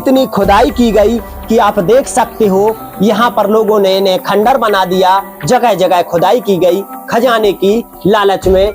इतनी खुदाई की गई कि आप देख सकते हो यहाँ पर लोगों ने इन्हें खंडर बना दिया। जगह जगह खुदाई की गई खजाने की लालच में।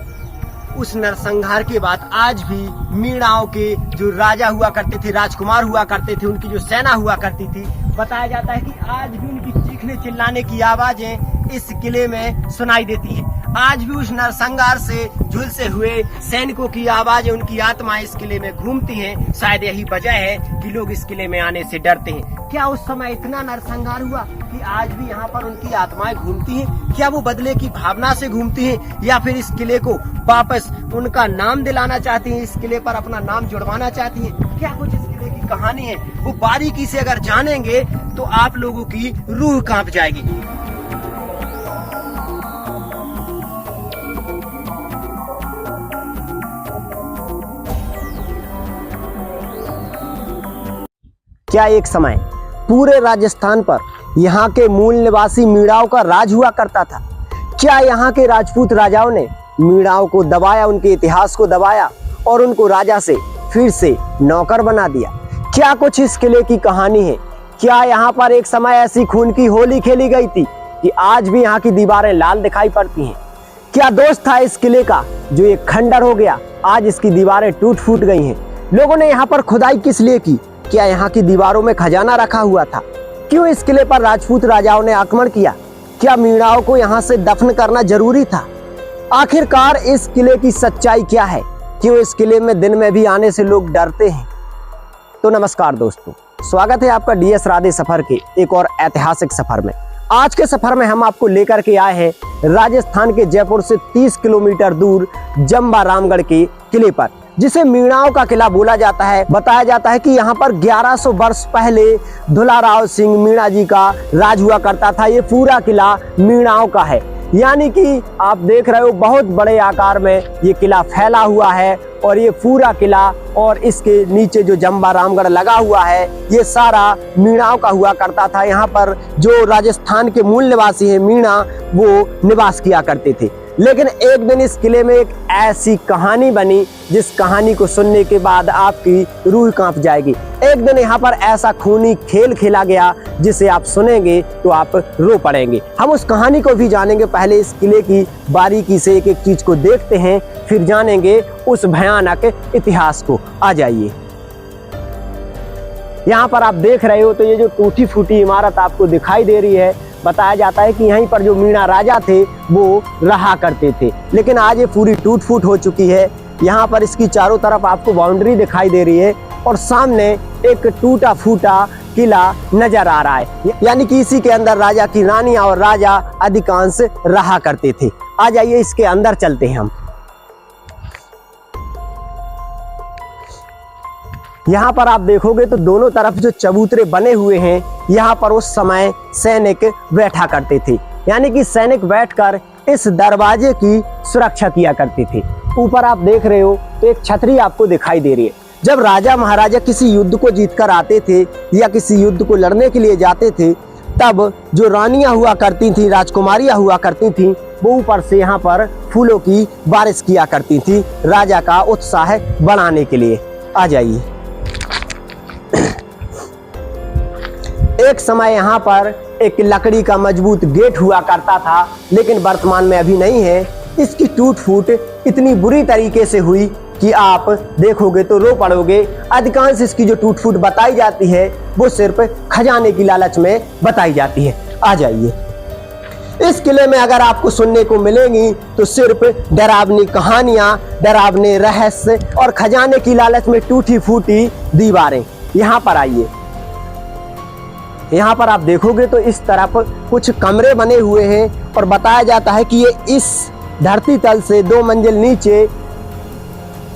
उस नरसंहार के बाद आज भी मीणाओं के जो राजा हुआ करते थे, राजकुमार हुआ करते थे, उनकी जो सेना हुआ करती थी, बताया जाता है कि आज भी उनकी चीखने चिल्लाने की आवाजें इस किले में सुनाई देती है। आज भी उस नरसंहार से झुलसे हुए सैनिकों की आवाजें, उनकी आत्माएं इस किले में घूमती हैं। शायद यही वजह है कि लोग इस किले में आने से डरते हैं। क्या उस समय इतना नरसंहार हुआ कि आज भी यहाँ पर उनकी आत्माएं घूमती हैं? क्या वो बदले की भावना से घूमती हैं, या फिर इस किले को वापस उनका नाम दिलाना चाहती हैं, इस किले पर अपना नाम जुड़वाना चाहती हैं? क्या कुछ इस किले की कहानी है, वो बारीकी से अगर जानेंगे तो आप लोगों की रूह कांप जाएगी। क्या एक समय पूरे राजस्थान पर यहाँ के मूल निवासी मीणाओं का राज हुआ करता था? क्या यहाँ के राजपूत राजाओं ने मीणाओं को दबाया, उनके इतिहास को दबाया और उनको राजा से फिर से नौकर बना दिया? क्या कुछ इस किले की कहानी है? क्या यहाँ पर एक समय ऐसी खून की होली खेली गई थी कि आज भी यहाँ की दीवारें लाल दिखाई पड़ती हैं? क्या दोस्त था इस किले का जो एक खंडर हो गया, आज इसकी दीवारें टूट फूट गई हैं? लोगों ने यहाँ पर खुदाई किस लिए की? क्या यहाँ की दीवारों में खजाना रखा हुआ था? क्यों इस किले पर राजपूत राजाओं ने आक्रमण किया? क्या मीणाओं को यहाँ से दफन करना जरूरी था? आखिरकार इस किले की सच्चाई क्या है? क्यों इस किले में दिन में भी आने से लोग डरते हैं? तो नमस्कार दोस्तों, स्वागत है आपका डीएस राधे सफर के एक और ऐतिहासिक सफर में। आज के सफर में हम आपको लेकर के आए हैं राजस्थान के जयपुर से 30 किलोमीटर दूर जंबा रामगढ़ के किले पर, जिसे मीणाओं का किला बोला जाता है। बताया जाता है कि यहाँ पर 1100 वर्ष पहले धुलाराव सिंह मीणा जी का राज हुआ करता था। ये पूरा किला मीणाओं का है, यानी कि आप देख रहे हो बहुत बड़े आकार में ये किला फैला हुआ है। और ये पूरा किला और इसके नीचे जो जंबा रामगढ़ लगा हुआ है, ये सारा मीणाओं का हुआ करता था। यहाँ पर जो राजस्थान के मूल निवासी हैं मीणा, वो निवास किया करते थे। लेकिन एक दिन इस किले में एक ऐसी कहानी बनी जिस कहानी को सुनने के बाद आपकी रूह कांप जाएगी। एक दिन यहाँ पर ऐसा खूनी खेल खेला गया जिसे आप सुनेंगे तो आप रो पड़ेंगे। हम उस कहानी को भी जानेंगे। पहले इस किले की बारीकी से एक एक चीज को देखते हैं, फिर जानेंगे उस भयानक इतिहास को। आ जाइए। यहाँ पर आप देख रहे हो तो ये जो टूटी फूटी इमारत आपको दिखाई दे रही है, बताया जाता है कि यहीं पर जो मीणा राजा थे वो रहा करते थे। लेकिन आज ये पूरी टूट फूट हो चुकी है। यहाँ पर इसकी चारों तरफ आपको बाउंड्री दिखाई दे रही है और सामने एक टूटा फूटा किला नजर आ रहा है, यानी कि इसी के अंदर राजा की रानियां और राजा अधिकांश रहा करते थे। आ जाइए, इसके अंदर चलते हैं हम। यहाँ पर आप देखोगे तो दोनों तरफ जो चबूतरे बने हुए हैं, यहाँ पर उस समय सैनिक बैठा करते थे, यानी कि सैनिक बैठकर इस दरवाजे की सुरक्षा किया करते थे। ऊपर आप देख रहे हो तो एक छतरी आपको दिखाई दे रही है। जब राजा महाराजा किसी युद्ध को जीतकर आते थे या किसी युद्ध को लड़ने के लिए जाते थे, तब जो रानियां हुआ करती थी, राजकुमारियां हुआ करती थी, वो ऊपर से यहाँ पर फूलों की बारिश किया करती थी राजा का उत्साह बढ़ाने के लिए। आ जाइए। एक समय यहाँ पर एक लकड़ी का मजबूत गेट हुआ करता था, लेकिन वर्तमान में अभी नहीं है। इसकी टूट फूट इतनी बुरी तरीके से हुई कि आप देखोगे तो रो पड़ोगे। अधिकांश इसकी जो टूट फूट बताई जाती है वो सिर्फ खजाने की लालच में बताई जाती है। आ जाइए। इस किले में अगर आपको सुनने को मिलेंगी तो सिर्फ डरावनी कहानियां, डरावने रहस्य और खजाने की लालच में टूटी फूटी दीवारें। यहाँ पर आइए। यहाँ पर आप देखोगे तो इस तरफ कुछ कमरे बने हुए हैं और बताया जाता है कि ये इस धरती तल से 2 मंजिल नीचे,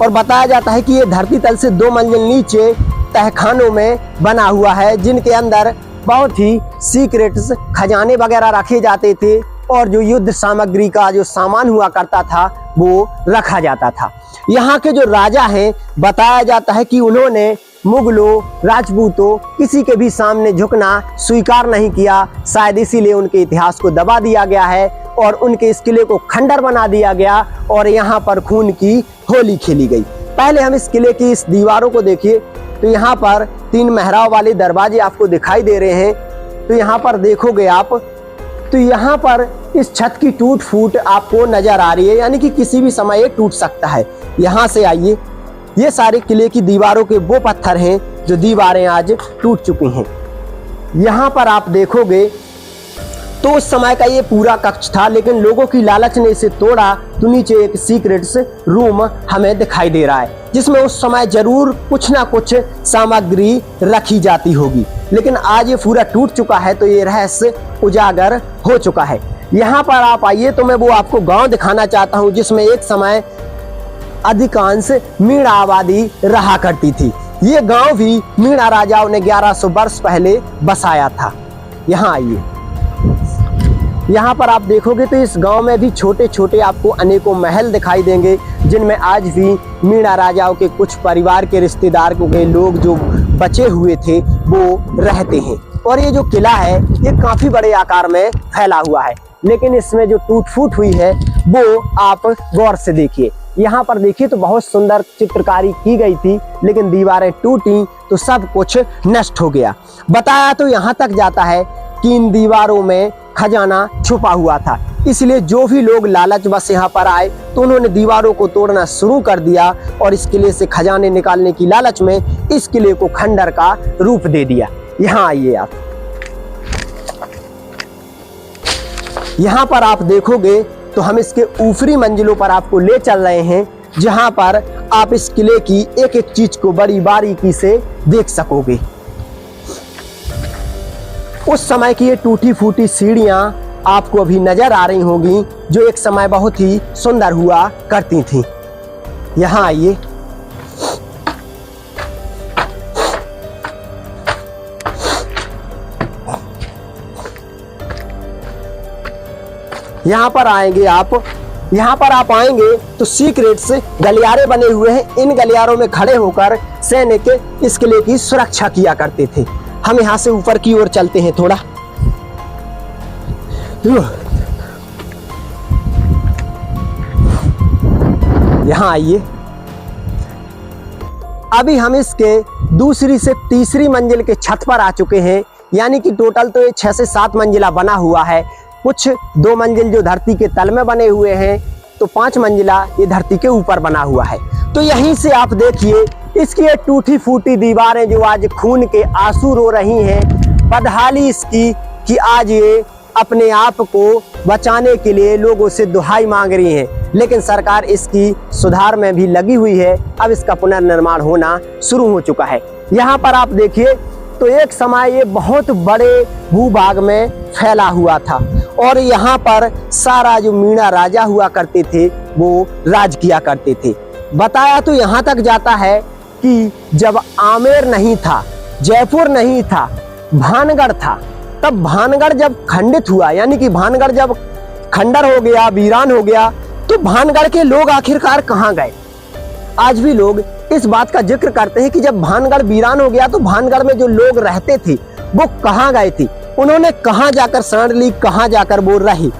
और बताया जाता है कि ये धरती तल से 2 मंजिल नीचे तहखानों में बना हुआ है, जिनके अंदर बहुत ही सीक्रेट्स खजाने वगैरह रखे जाते थे और जो युद्ध सामग्री का जो सामान हुआ करता था वो रखा जाता था। यहाँ के जो राजा हैं, बताया जाता है कि उन्होंने मुगलों, राजपूतों, किसी के भी सामने झुकना स्वीकार नहीं किया। शायद इसीलिए उनके इतिहास को दबा दिया गया है और उनके इस किले को खंडर बना दिया गया और यहाँ पर खून की होली खेली गई। पहले हम इस किले की इस दीवारों को देखिए तो यहाँ पर 3 मेहराब वाले दरवाजे आपको दिखाई दे रहे हैं। तो यहाँ पर देखोगे आप तो यहाँ पर इस छत की टूट फूट आपको नजर आ रही है, यानी कि किसी भी समय ये टूट सकता है। यहाँ से आइए, ये सारे किले की दीवारों के वो पत्थर हैं जो दीवारें आज टूट चुकी हैं। यहाँ पर आप देखोगे तो उस समय का ये पूरा कक्ष था, लेकिन लोगों की लालच ने इसे तोड़ा तो नीचे एक सीक्रेट्स रूम हमें दिखाई दे रहा है, जिसमें उस समय जरूर कुछ ना कुछ सामग्री रखी जाती होगी, लेकिन आज ये पूरा टूट चुका है। तो ये रहस्य उजागर हो चुका है। यहाँ पर आप आइए तो मैं वो आपको गांव दिखाना चाहता हूँ, जिसमें एक समय अधिकांश मीणा आबादी रहा करती थी। ये गांव भी मीणा राजाओं ने 1100 वर्ष पहले बसाया था। यहाँ आइए, यहाँ पर आप देखोगे तो इस गांव में भी छोटे छोटे आपको अनेकों महल दिखाई देंगे, जिनमें आज भी मीणा राजाओं के कुछ परिवार के रिश्तेदार के लोग जो बचे हुए थे वो रहते हैं। और ये जो किला है ये काफी बड़े आकार में फैला हुआ है, लेकिन इसमें जो टूट फूट हुई है वो आप गौर से देखिए। यहाँ पर देखिए तो बहुत सुंदर चित्रकारी की गई थी, लेकिन दीवारें टूटी तो सब कुछ नष्ट हो गया। बताया तो यहाँ तक जाता है कि इन दीवारों में खजाना छुपा हुआ था, इसलिए जो भी लोग लालच बस यहाँ पर आए तो उन्होंने दीवारों को तोड़ना शुरू कर दिया और इस किले से खजाने निकालने की लालच में इस किले को खंडर का रूप दे दिया। यहाँ आइए आप, यहाँ पर आप देखोगे तो हम इसके ऊपरी मंजिलों पर आपको ले चल रहे हैं, जहाँ पर आप इस किले की एक एक चीज को बड़ी बारीकी से देख सकोगे। उस समय की ये टूटी फूटी सीढ़ियां आपको अभी नजर आ रही होंगी, जो एक समय बहुत ही सुंदर हुआ करती थी। यहाँ आइए, यहाँ पर आएंगे आप, यहाँ पर आप आएंगे तो सीक्रेट्स गलियारे बने हुए हैं। इन गलियारों में खड़े होकर सैनिक इस किले की सुरक्षा किया करते थे। हम यहाँ से ऊपर की ओर चलते हैं थोड़ा। यहाँ आइए, अभी हम इसके दूसरी से तीसरी मंजिल के छत पर आ चुके हैं, यानी कि टोटल तो ये 6 से 7 मंजिला बना हुआ है। कुछ 2 मंजिल जो धरती के तल में बने हुए हैं, तो 5 मंजिला ये धरती के ऊपर बना हुआ है। तो यहीं से आप देखिए इसकी ये टूटी फूटी दीवारें जो आज खून के आंसू रो रही हैं, बदहाली इसकी कि आज ये अपने आप को बचाने के लिए लोगों से दुहाई मांग रही हैं, लेकिन सरकार इसकी सुधार में भी लगी हुई है। अब इसका पुनर्निर्माण होना शुरू हो चुका है। यहाँ पर आप देखिए तो एक समय ये बहुत बड़े भूभाग में फैला हुआ था और यहाँ पर सारा जो मीणा राजा हुआ करते थे वो राज किया करते थे। बताया तो यहाँ तक जाता है कि जब आमेर नहीं था, जयपुर नहीं था, भानगढ़ था, तब भानगढ़ जब खंडित हुआ, यानी कि भानगढ़ जब खंडर हो गया, वीरान हो गया, तो भानगढ़ के लोग आखिरकार कहाँ गए। आज भी लोग इस बात का जिक्र करते हैं कि जब भानगढ़ वीरान हो गया तो भानगढ़ में जो लोग रहते थे वो कहाँ गए थे, उन्होंने कहाँ जाकर शरण ली, कहाँ जाकर वो रही।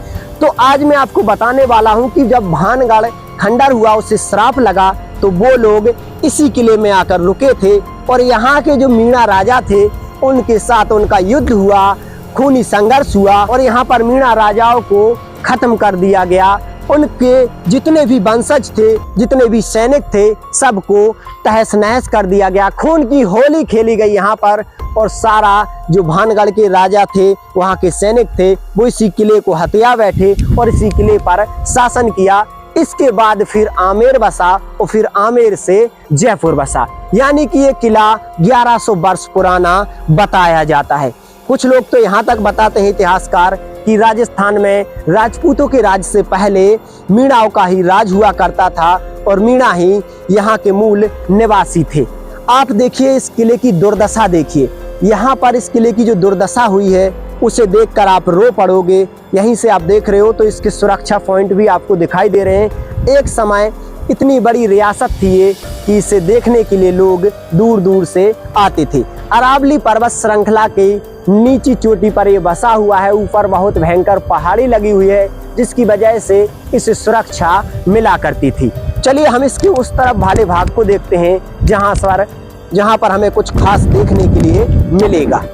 तो आज मैं आपको बताने वाला हूँ कि जब भानगढ़ खंडर हुआ, उसे श्राप लगा, तो वो लोग इसी किले में आकर रुके थे और यहाँ के जो मीणा राजा थे उनके साथ उनका युद्ध हुआ, खूनी संघर्ष हुआ और यहाँ पर मीणा राजाओं को खत्म कर दिया गया। उनके जितने भी वंशज थे, जितने भी सैनिक थे, सबको तहस नहस कर दिया गया। खून की होली खेली गई यहाँ पर और सारा जो भानगढ़ के राजा थे, वहाँ के सैनिक थे, वो इसी किले को हथिया बैठे और इसी किले पर शासन किया। इसके बाद फिर आमेर बसा और फिर आमेर से जयपुर बसा, यानी कि ये किला 1100 वर्ष पुराना बताया जाता है। कुछ लोग तो यहाँ तक बताते हैं इतिहासकार कि राजस्थान में राजपूतों के राज से पहले मीणाओं का ही राज हुआ करता था और मीणा ही यहाँ के मूल निवासी थे। आप देखिए इस किले की दुर्दशा देखिए, यहाँ पर इस किले की जो दुर्दशा हुई है उसे देखकर आप रो पड़ोगे। यहीं से आप देख रहे हो तो इसके सुरक्षा पॉइंट भी आपको दिखाई दे रहे हैं। एक समय इतनी बड़ी रियासत थी ये कि इसे देखने के लिए लोग दूर दूर से आते थे। अरावली पर्वत श्रृंखला के नीची चोटी पर ये बसा हुआ है, ऊपर बहुत भयंकर पहाड़ी लगी हुई है, जिसकी वजह से इसे सुरक्षा मिला करती थी। चलिए हम इसके उस तरफ वाले भाग को देखते हैं जहाँ पर जहां पर हमें कुछ खास देखने के लिए मिलेगा।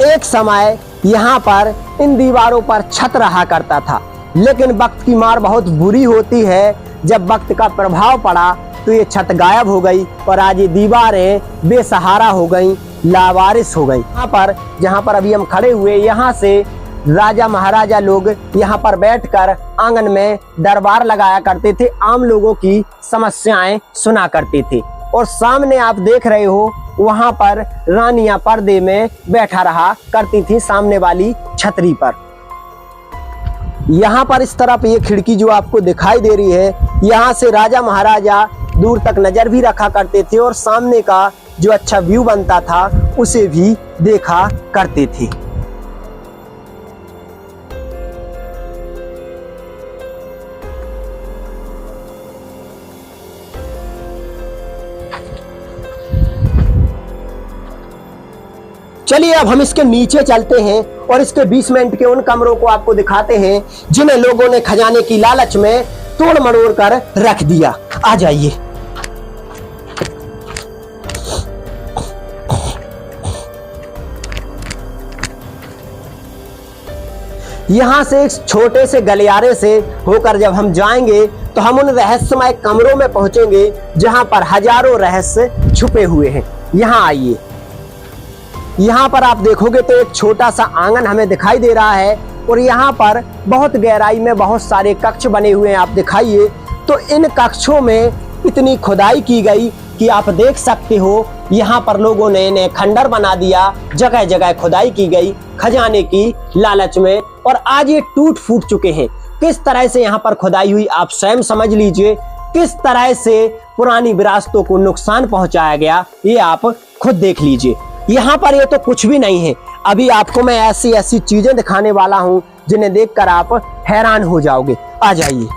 एक समय यहाँ पर इन दीवारों पर छत रहा करता था, लेकिन वक्त की मार बहुत बुरी होती है। जब वक्त का प्रभाव पड़ा तो ये छत गायब हो गई और आज ये दीवारें बेसहारा हो गई, लावारिस हो गई। यहाँ पर जहाँ पर अभी हम खड़े हुए, यहाँ से राजा महाराजा लोग यहाँ पर बैठकर आंगन में दरबार लगाया करते थे, आम लोगों की समस्याएं सुना करते थे। और सामने आप देख रहे हो वहां पर रानियां पर्दे में बैठा रहा करती थी सामने वाली छतरी पर। यहाँ पर इस तरफ ये खिड़की जो आपको दिखाई दे रही है, यहाँ से राजा महाराजा दूर तक नजर भी रखा करते थे और सामने का जो अच्छा व्यू बनता था उसे भी देखा करते थे। चलिए अब हम इसके नीचे चलते हैं और इसके बेसमेंट के उन कमरों को आपको दिखाते हैं जिन्हें लोगों ने खजाने की लालच में तोड़ मरोड़ कर रख दिया। आ जाइए। यहां से एक छोटे से गलियारे से होकर जब हम जाएंगे तो हम उन रहस्यमय कमरों में पहुंचेंगे जहां पर हजारों रहस्य छुपे हुए हैं। यहां आइए। यहाँ पर आप देखोगे तो एक छोटा सा आंगन हमें दिखाई दे रहा है और यहाँ पर बहुत गहराई में बहुत सारे कक्ष बने हुए हैं। आप दिखाइए तो इन कक्षों में इतनी खुदाई की गई कि आप देख सकते हो यहाँ पर लोगों ने इन्हें खंडर बना दिया। जगह जगह खुदाई की गई खजाने की लालच में और आज ये टूट फूट चुके हैं। किस तरह से यहाँ पर खुदाई हुई आप स्वयं समझ लीजिए, किस तरह से पुरानी विरासतों को नुकसान पहुंचाया गया ये आप खुद देख लीजिए। यहाँ पर ये तो कुछ भी नहीं है। अभी आपको मैं ऐसी ऐसी चीजें दिखाने वाला हूं जिन्हें देखकर आप हैरान हो जाओगे। आ जाइए।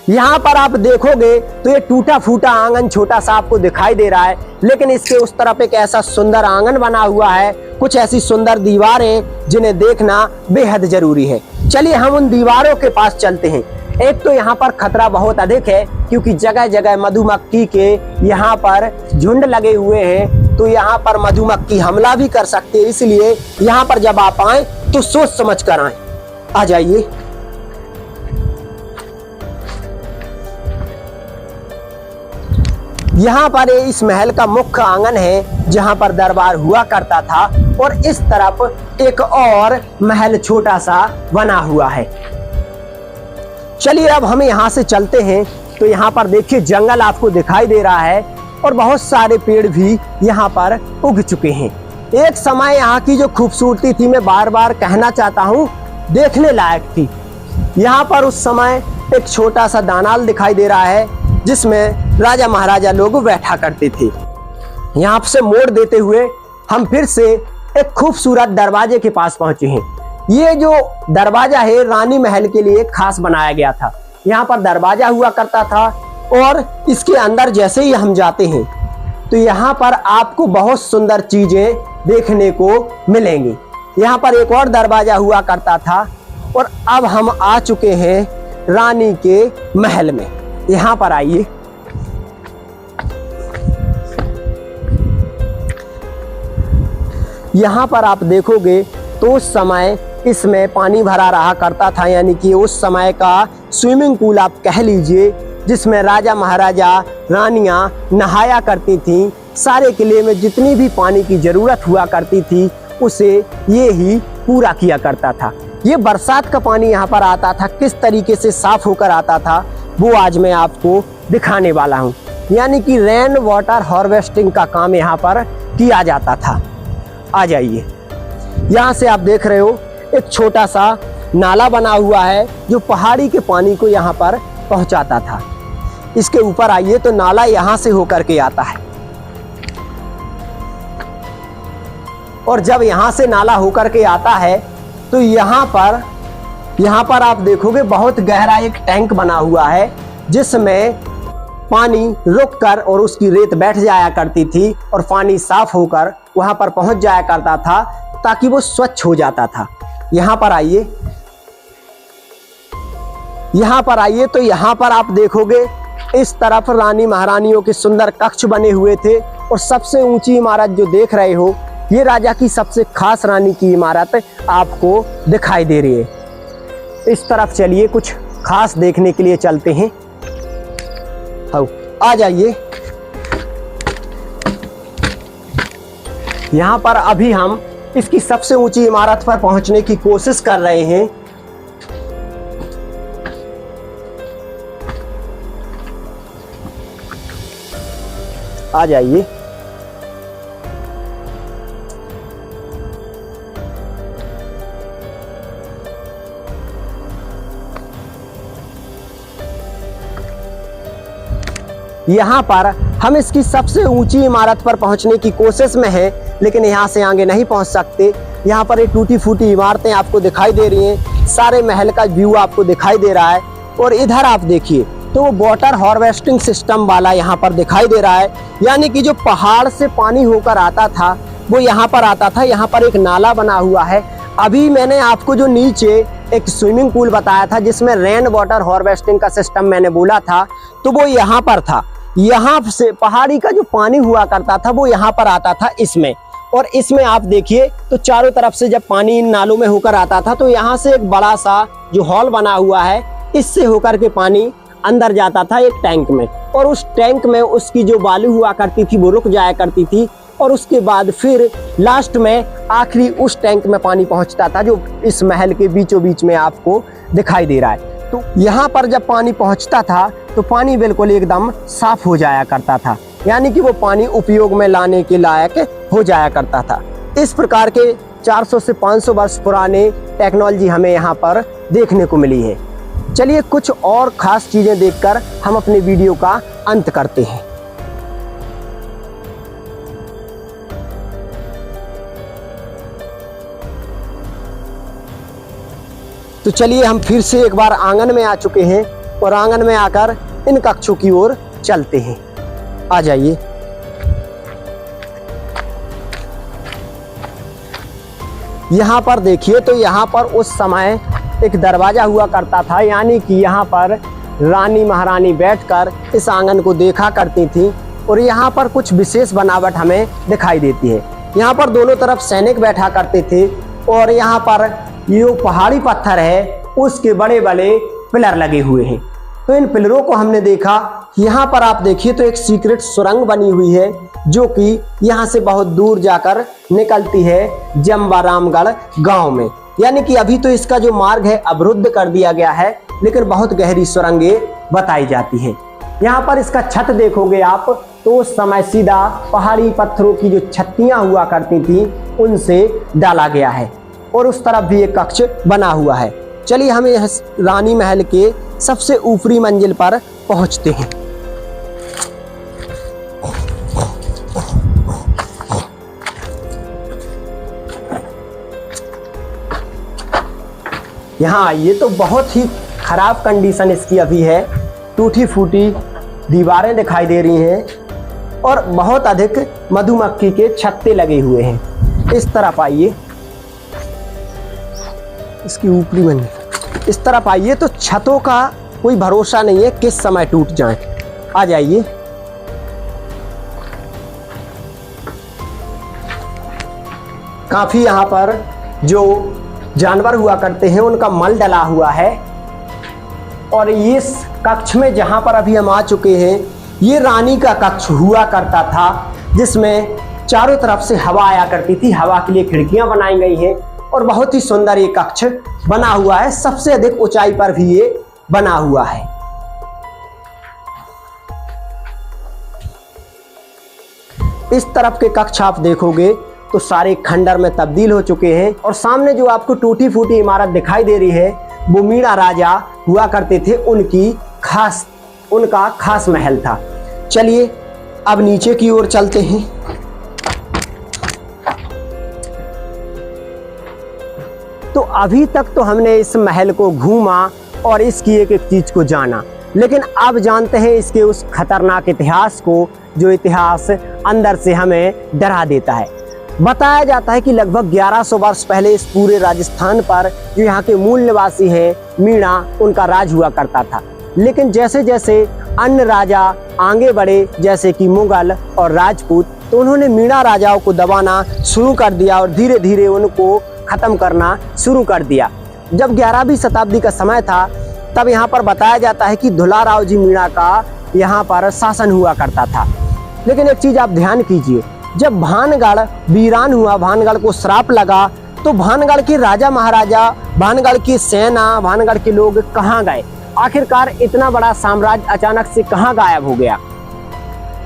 यहाँ पर आप देखोगे तो ये टूटा फूटा आंगन छोटा सा आपको दिखाई दे रहा है, लेकिन इसके उस तरफ एक ऐसा सुंदर आंगन बना हुआ है, कुछ ऐसी सुंदर दीवारें जिन्हें देखना बेहद जरूरी है। चलिए हम उन दीवारों के पास चलते हैं। एक तो यहाँ पर खतरा बहुत अधिक है क्योंकि जगह जगह मधुमक्खी के यहाँ पर झुंड लगे हुए हैं, तो यहाँ पर मधुमक्खी हमला भी कर सकते हैं। इसलिए यहाँ पर जब आप आए तो सोच समझ कर आए। आ जाइए। यहाँ पर इस महल का मुख्य आंगन है जहाँ पर दरबार हुआ करता था और इस तरफ एक और महल छोटा सा बना हुआ है। चलिए अब हम यहाँ से चलते हैं तो यहाँ पर देखिए जंगल आपको दिखाई दे रहा है और बहुत सारे पेड़ भी यहाँ पर उग चुके हैं। एक समय यहाँ की जो खूबसूरती थी मैं बार बार कहना चाहता हूँ, देखने लायक थी। यहाँ पर उस समय एक छोटा सा दानाल दिखाई दे रहा है जिसमें राजा महाराजा लोग बैठा करते थे। यहाँ से मोड़ देते हुए हम फिर से एक खूबसूरत दरवाजे के पास पहुंचे हैं। ये जो दरवाजा है रानी महल के लिए खास बनाया गया था। यहाँ पर दरवाजा हुआ करता था और इसके अंदर जैसे ही हम जाते हैं तो यहाँ पर आपको बहुत सुंदर चीजें देखने को मिलेंगी। यहाँ पर एक और दरवाजा हुआ करता था और अब हम आ चुके हैं रानी के महल में। यहाँ पर आइए। यहाँ पर आप देखोगे तो उस समय इसमें पानी भरा रहा करता था, यानी कि उस समय का स्विमिंग पूल आप कह लीजिए, जिसमें राजा महाराजा रानियां नहाया करती थीं। सारे किले में जितनी भी पानी की जरूरत हुआ करती थी उसे ये ही पूरा किया करता था। ये बरसात का पानी यहाँ पर आता था, किस तरीके से साफ होकर आता था वो आज मैं आपको दिखाने वाला हूँ। यानी कि रेन वाटर हार्वेस्टिंग का काम यहाँ पर किया जाता था। आ जाइए। यहाँ से आप देख रहे हो एक छोटा सा नाला बना हुआ है जो पहाड़ी के पानी को यहाँ पर पहुँचाता था। इसके ऊपर आइए तो नाला यहाँ से होकर के आता है और जब यहाँ से नाला होकर के आता है तो यहाँ पर आप देखोगे बहुत गहरा एक टैंक बना हुआ है जिसमें पानी रुककर और उसकी रेत बैठ जाया करती थी और पानी साफ होकर वहां पर पहुंच जाया करता था ताकि वो स्वच्छ हो जाता था। यहाँ पर आइए तो यहाँ पर आप देखोगे इस तरफ रानी महारानियों के सुंदर कक्ष बने हुए थे और सबसे ऊंची इमारत जो देख रहे हो, ये राजा की सबसे खास रानी की इमारत आपको दिखाई दे रही है। इस तरफ चलिए कुछ खास देखने के लिए चलते हैं। आओ आ जाइए। यहाँ पर अभी हम इसकी सबसे ऊंची इमारत पर पहुंचने की कोशिश कर रहे हैं। आ जाइए। यहाँ पर हम इसकी सबसे ऊंची इमारत पर पहुंचने की कोशिश में हैं, लेकिन यहाँ से आगे नहीं पहुंच सकते। यहाँ पर ये टूटी फूटी इमारतें आपको दिखाई दे रही हैं, सारे महल का व्यू आपको दिखाई दे रहा है। और इधर आप देखिए तो वो वाटर हार्वेस्टिंग सिस्टम वाला यहाँ पर दिखाई दे रहा है, यानी कि जो पहाड़ से पानी होकर आता था वो यहाँ पर आता था। यहाँ पर एक नाला बना हुआ है। अभी मैंने आपको जो नीचे एक स्विमिंग पूल बताया था जिसमें रेन वाटर हार्वेस्टिंग का सिस्टम मैंने बोला था, तो वो यहाँ पर था। यहाँ से पहाड़ी का जो पानी हुआ करता था वो यहाँ पर आता था इसमें। और इसमें आप देखिए तो चारों तरफ से जब पानी इन नालों में होकर आता था तो यहाँ से एक बड़ा सा जो हॉल बना हुआ है, इससे होकर के पानी अंदर जाता था एक टैंक में, और उस टैंक में उसकी जो बालू हुआ करती थी वो रुक जाया करती थी, और उसके बाद फिर लास्ट में आखिरी उस टैंक में पानी पहुंचता था जो इस महल के बीचों बीच में आपको दिखाई दे रहा है। तो यहाँ पर जब पानी पहुंचता था तो पानी बिल्कुल एकदम साफ हो जाया करता था, यानी कि वो पानी उपयोग में लाने के लायक हो जाया करता था। इस प्रकार के 400 से 500 वर्ष पुराने टेक्नोलॉजी हमें यहाँ पर देखने को मिली है। चलिए कुछ और खास चीजें देखकर हम अपने वीडियो का अंत करते हैं। तो चलिए हम फिर से एक बार आंगन में आ चुके हैं और आंगन में आकर इन कक्षों की ओर चलते हैं। आ जाइए। यहाँ पर देखिए तो यहाँ पर उस समय एक दरवाजा हुआ करता था, यानी कि यहाँ पर रानी महारानी बैठकर इस आंगन को देखा करती थी। और यहाँ पर कुछ विशेष बनावट हमें दिखाई देती है। यहाँ पर दोनों तरफ सैनिक बैठा करते थे और यहाँ पर ये पहाड़ी पत्थर है उसके बड़े बड़े पिलर लगे हुए हैं। तो इन पिलरों को हमने देखा। यहाँ पर आप देखिए तो एक सीक्रेट सुरंग बनी हुई है जो कि यहाँ से बहुत दूर जाकर निकलती है जम्बारामगढ़ गांव में, यानी कि अभी तो इसका जो मार्ग है अवरुद्ध कर दिया गया है, लेकिन बहुत गहरी सुरंगें बताई जाती है। यहाँ पर इसका छत देखोगे आप तो उस समय सीधा पहाड़ी पत्थरों की जो छत्तियां हुआ करती थी उनसे डाला गया है। और उस तरफ भी एक कक्ष बना हुआ है। चलिए हम रानी महल के सबसे ऊपरी मंजिल पर पहुंचते हैं। यहाँ आइए तो बहुत ही खराब कंडीशन इसकी अभी है, टूटी फूटी दीवारें दिखाई दे रही हैं और बहुत अधिक मधुमक्खी के छत्ते लगे हुए हैं। इस तरफ आइए, इसकी ऊपरी मंजिल इस तरफ आइए तो छतों का कोई भरोसा नहीं है किस समय टूट जाए। आ जाइए। काफी यहाँ पर जो जानवर हुआ करते हैं उनका मल डला हुआ है। और इस कक्ष में जहां पर अभी हम आ चुके हैं ये रानी का कक्ष हुआ करता था जिसमें चारों तरफ से हवा आया करती थी। हवा के लिए खिड़कियां बनाई गई हैं और बहुत ही सुंदर ये कक्ष बना हुआ है। सबसे अधिक ऊंचाई पर भी ये बना हुआ है। इस तरफ के कक्ष आप देखोगे तो सारे खंडर में तब्दील हो चुके हैं। और सामने जो आपको टूटी फूटी इमारत दिखाई दे रही है वो मीणा राजा हुआ करते थे, उनका खास महल था। चलिए अब नीचे की ओर चलते हैं। तो अभी तक तो हमने इस महल को घूमा और इसकी एक एक चीज को जाना, लेकिन अब जानते हैं इसके उस खतरनाक इतिहास को, जो इतिहास अंदर से हमें डरा देता है। बताया जाता है कि लगभग 1100 वर्ष पहले इस पूरे राजस्थान पर जो यहाँ के मूल निवासी हैं मीणा, उनका राज हुआ करता था। लेकिन जैसे जैसे अन्य राजा आगे बढ़े जैसे कि मुगल और राजपूत, तो उन्होंने मीणा राजाओं को दबाना शुरू कर दिया और धीरे धीरे उनको खत्म करना शुरू कर दिया। जब 11वीं शताब्दी का समय था तब यहाँ पर बताया जाता है कि दुलाराव जी मीणा का यहाँ पर शासन हुआ करता था। लेकिन एक चीज आप ध्यान कीजिए, जब भानगढ़ वीरान हुआ, भानगढ़ को श्राप लगा, तो भानगढ़ के राजा महाराजा, भानगढ़ की सेना, भानगढ़ के लोग कहाँ गए? आखिरकार इतना बड़ा साम्राज्य अचानक से कहाँ गायब हो गया?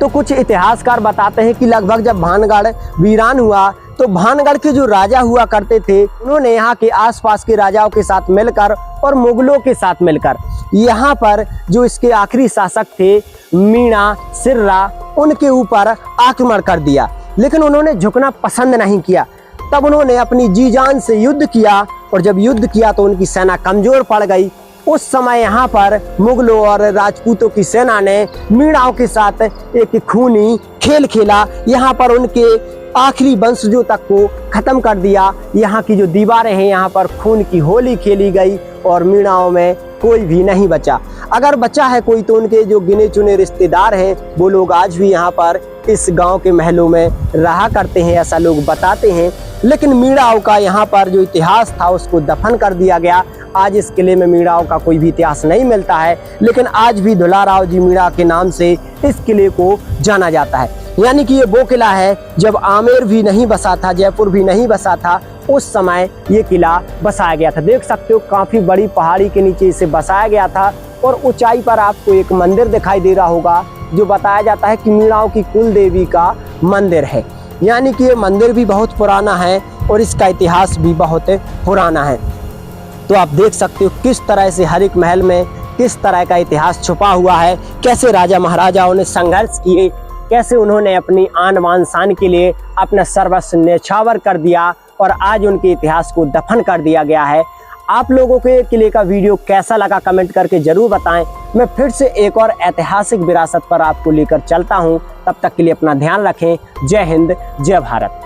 तो कुछ इतिहासकार बताते हैं कि लगभग जब भानगढ़ वीरान हुआ तो भानगढ़ के जो राजा हुआ करते थे उन्होंने यहाँ के आसपास के राजाओं के साथ मिलकर और मुगलों के साथ मिलकर यहाँ पर जो इसके आखिरी शासक थे मीणा, सिर्रा, उनके ऊपर आक्रमण कर दिया। लेकिन उन्होंने झुकना पसंद नहीं किया। तब उन्होंने अपनी जी जान से युद्ध किया और जब युद्ध किया तो उनकी सेना कमजोर पड़ गई। उस समय यहाँ पर मुगलों और राजपूतों की सेना ने मीणाओं के साथ एक खूनी खेल खेला। यहाँ पर उनके आखिरी वंशजों तक को खत्म कर दिया। यहाँ की जो दीवारें हैं यहाँ पर खून की होली खेली गई और मीणाओं में कोई भी नहीं बचा। अगर बचा है कोई तो उनके जो गिने चुने रिश्तेदार हैं वो लोग आज भी यहाँ पर इस गांव के महलों में रहा करते हैं, ऐसा लोग बताते हैं। लेकिन मीणाओं का यहाँ पर जो इतिहास था उसको दफन कर दिया गया। आज इस किले में मीणाओं का कोई भी इतिहास नहीं मिलता है, लेकिन आज भी दुलाराव जी मीणा के नाम से इस किले को जाना जाता है। यानी कि ये वो किला है जब आमेर भी नहीं बसा था, जयपुर भी नहीं बसा था, उस समय ये किला बसाया गया था। देख सकते हो काफी बड़ी पहाड़ी के नीचे इसे बसाया गया था और ऊंचाई पर आपको एक मंदिर दिखाई दे रहा होगा जो बताया जाता है कि मीणाओं की कुल देवी का मंदिर है। यानी कि ये मंदिर भी बहुत पुराना है और इसका इतिहास भी बहुत पुराना है। तो आप देख सकते हो किस तरह से हर एक महल में किस तरह का इतिहास छुपा हुआ है, कैसे राजा महाराजाओं ने संघर्ष किए, कैसे उन्होंने अपनी आन बान शान के लिए अपना सर्वस्व न्यौछावर कर दिया और आज उनके इतिहास को दफन कर दिया गया है। आप लोगों को ये किले का वीडियो कैसा लगा कमेंट करके जरूर बताएं। मैं फिर से एक और ऐतिहासिक विरासत पर आपको लेकर चलता हूं। तब तक के लिए अपना ध्यान रखें। जय हिंद, जय भारत।